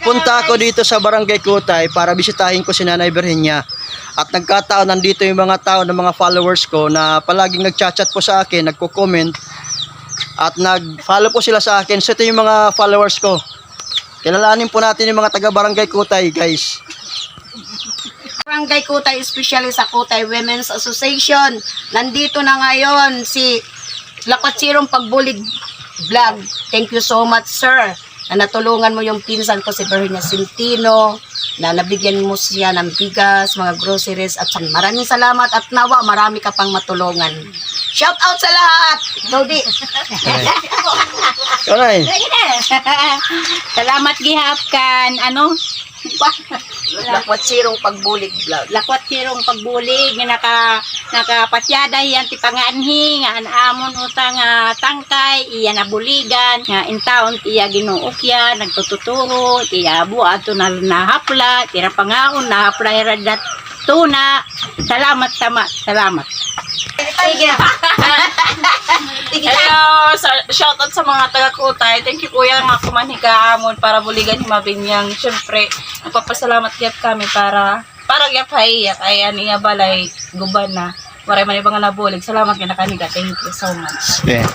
Nagpunta ako dito sa Barangay Kutay para bisitahin ko si Nanay Virginia. At nagkataon nandito yung mga tao ng mga followers ko na palaging nagchat-chat po sa akin, nagko-comment at nag-follow po sila sa akin. So ito yung mga followers ko. Kilalanin po natin yung mga taga Barangay Kutay, guys. Barangay Kutay, especially sa Kutay Women's Association. Nandito na ngayon si Lakwatsirong Pagbulig Vlog. Thank you so much, sir, na natulungan mo yung pinsan ko si Virginia Centino, na nabigyan mo siya ng bigas, mga groceries, at maraming salamat at nawa, marami ka pang matulungan. Shout out sa lahat! Dodi! Kanay, Salamat gihapkan. Ano? Lakwatsirong Pagbulig Vlog. Lakwat kirong pagbulig nga nakapasyada yan ti panganhi nga anamon utang tangkay iya nabuligan nga intaon iya ginuokya nagtututuro iya buato na nahapla tira pangaon nahapla iradat tuna. Salamat sama. Salamat. Sige. Hello, shoutout sa mga taga-Kutay. Thank you kuya nga kumanhigaamon para buligan himabinyang. Siyempre, nagpapasalamat gyud kami para gyapay ay aniya balay guban na. Waray man ibang nabulig. Salamat nga nakaniga. Thank you so much. yeah.